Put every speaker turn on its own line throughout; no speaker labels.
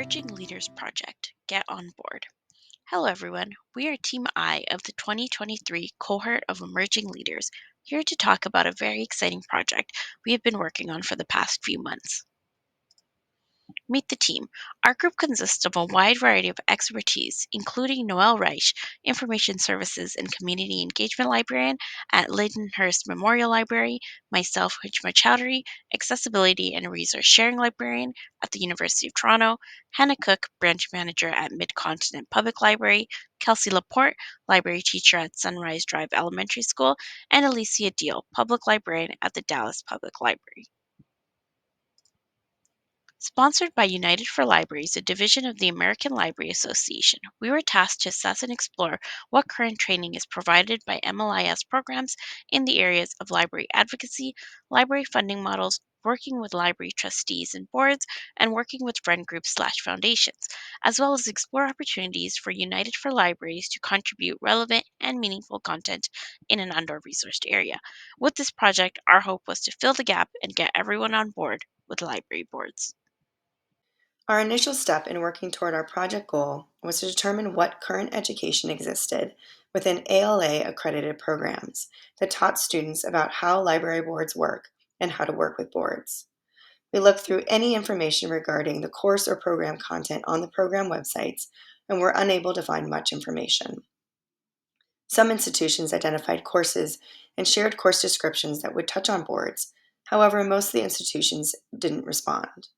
Emerging Leaders Project. Get on board. Hello, everyone. We are Team I of the 2023 cohort of Emerging Leaders, here to talk about a very exciting project we have been working on for the past few months. Meet the team. Our group consists of a wide variety of expertise, including Noel Reich, Information Services and Community Engagement Librarian at Lyndhurst Memorial Library, myself, Hujma Chowdhury, Accessibility and Resource Sharing Librarian at the University of Toronto, Hannah Cook, Branch Manager at Mid-Continent Public Library, Kelsey LaPort, Library Teacher at Sunrise Drive Elementary School, and Alicia Deal, Public Librarian at the Dallas Public Library. Sponsored by United for Libraries, a division of the American Library Association, we were tasked to assess and explore what current training is provided by MLIS programs in the areas of library advocacy, library funding models, working with library trustees and boards, and working with friend groups/foundations, as well as explore opportunities for United for Libraries to contribute relevant and meaningful content in an under-resourced area. With this project, our hope was to fill the gap and get everyone on board with library boards.
Our initial step in working toward our project goal was to determine what current education existed within ALA-accredited programs that taught students about how library boards work and how to work with boards. We looked through any information regarding the course or program content on the program websites and were unable to find much information. Some institutions identified courses and shared course descriptions that would touch on boards. However, most of the institutions didn't respond.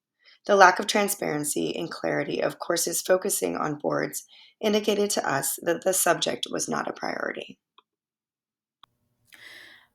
The lack of transparency and clarity of courses focusing on boards indicated to us that the subject was not a priority.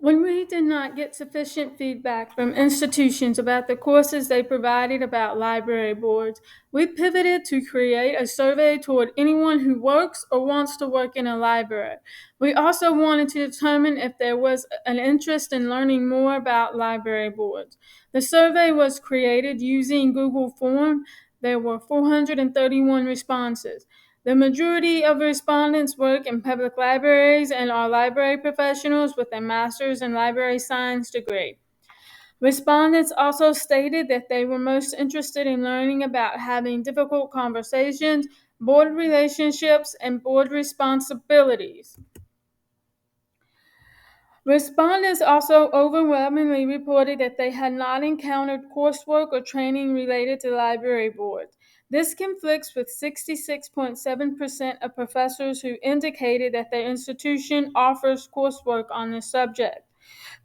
When we did not get sufficient feedback from institutions about the courses they provided about library boards, we pivoted to create a survey toward anyone who works or wants to work in a library. We also wanted to determine if there was an interest in learning more about library boards. The survey was created using Google Form. There were 431 responses. The majority of respondents work in public libraries and are library professionals with a master's in library science degree. Respondents also stated that they were most interested in learning about having difficult conversations, board relationships, and board responsibilities. Respondents also overwhelmingly reported that they had not encountered coursework or training related to library boards. This conflicts with 66.7% of professors who indicated that their institution offers coursework on this subject.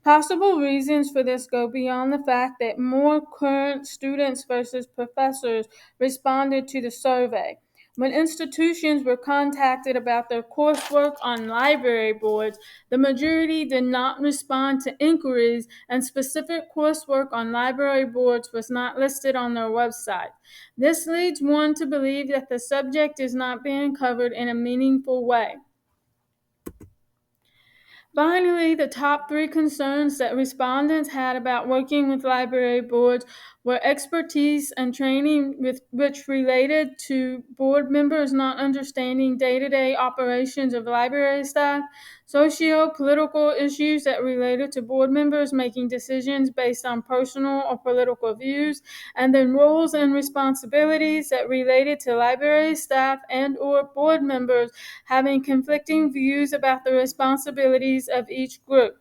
Possible reasons for this go beyond the fact that more current students versus professors responded to the survey. When institutions were contacted about their coursework on library boards, the majority did not respond to inquiries, and specific coursework on library boards was not listed on their website. This leads one to believe that the subject is not being covered in a meaningful way. Finally, the top three concerns that respondents had about working with library boards were expertise and training which related to board members not understanding day-to-day operations of library staff, socio-political issues that related to board members making decisions based on personal or political views, and then roles and responsibilities that related to library staff and or board members having conflicting views about the responsibilities of each group.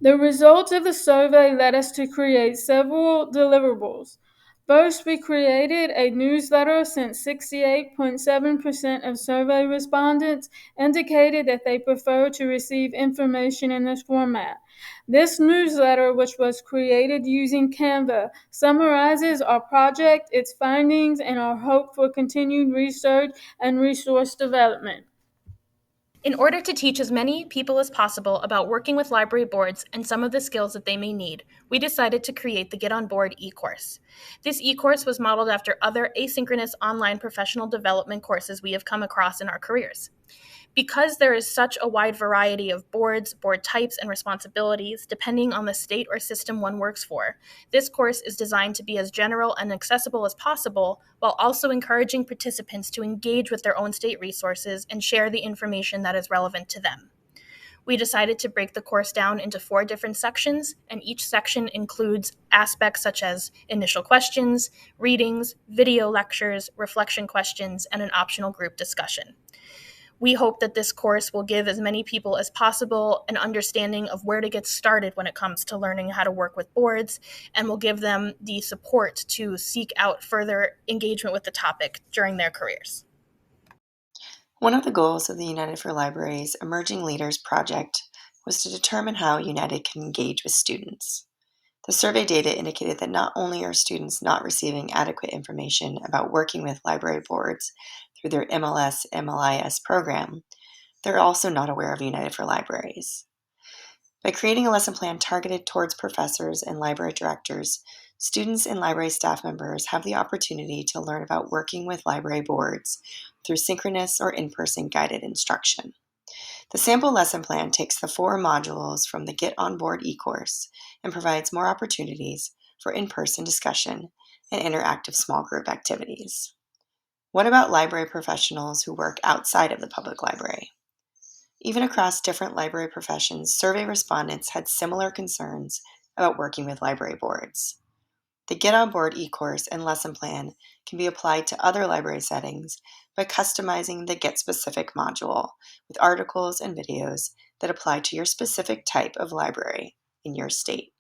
The results of the survey led us to create several deliverables. First, we created a newsletter since 68.7% of survey respondents indicated that they prefer to receive information in this format. This newsletter, which was created using Canva, summarizes our project, its findings, and our hope for continued research and resource development.
In order to teach as many people as possible about working with library boards and some of the skills that they may need, we decided to create the Get On Board e-course. This e-course was modeled after other asynchronous online professional development courses we have come across in our careers. Because there is such a wide variety of boards, board types, and responsibilities, depending on the state or system one works for, this course is designed to be as general and accessible as possible, while also encouraging participants to engage with their own state resources and share the information that is relevant to them. We decided to break the course down into 4 different sections, and each section includes aspects such as initial questions, readings, video lectures, reflection questions, and an optional group discussion. We hope that this course will give as many people as possible an understanding of where to get started when it comes to learning how to work with boards, and will give them the support to seek out further engagement with the topic during their careers.
One of the goals of the United for Libraries Emerging Leaders project was to determine how United can engage with students. The survey data indicated that not only are students not receiving adequate information about working with library boards through their MLS MLIS program, they're also not aware of United for Libraries. By creating a lesson plan targeted towards professors and library directors, students and library staff members have the opportunity to learn about working with library boards through synchronous or in-person guided instruction. The sample lesson plan takes the 4 modules from the Get On Board e-course and provides more opportunities for in-person discussion and interactive small group activities. What about library professionals who work outside of the public library? Even across different library professions, survey respondents had similar concerns about working with library boards. The Get On Board e-course and lesson plan can be applied to other library settings by customizing the Get Specific module with articles and videos that apply to your specific type of library in your state.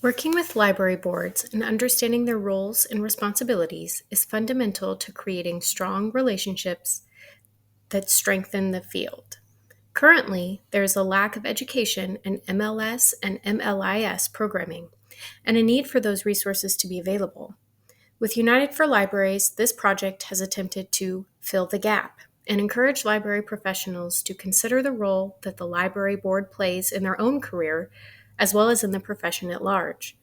Working with library boards and understanding their roles and responsibilities is fundamental to creating strong relationships that strengthen the field. Currently, there is a lack of education in MLS and MLIS programming, and a need for those resources to be available. With United for Libraries, this project has attempted to fill the gap and encourage library professionals to consider the role that the library board plays in their own career, as well as in the profession at large.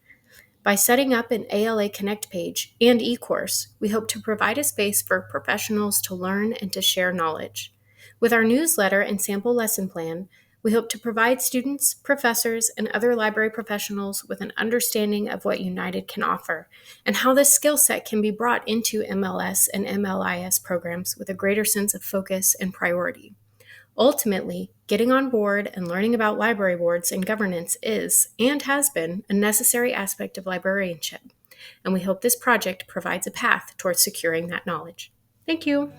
By setting up an ALA Connect page and e-course, we hope to provide a space for professionals to learn and to share knowledge. With our newsletter and sample lesson plan, we hope to provide students, professors, and other library professionals with an understanding of what United can offer and how this skill set can be brought into MLS and MLIS programs with a greater sense of focus and priority. Ultimately, getting on board and learning about library boards and governance is, and has been, a necessary aspect of librarianship, and we hope this project provides a path towards securing that knowledge. Thank you.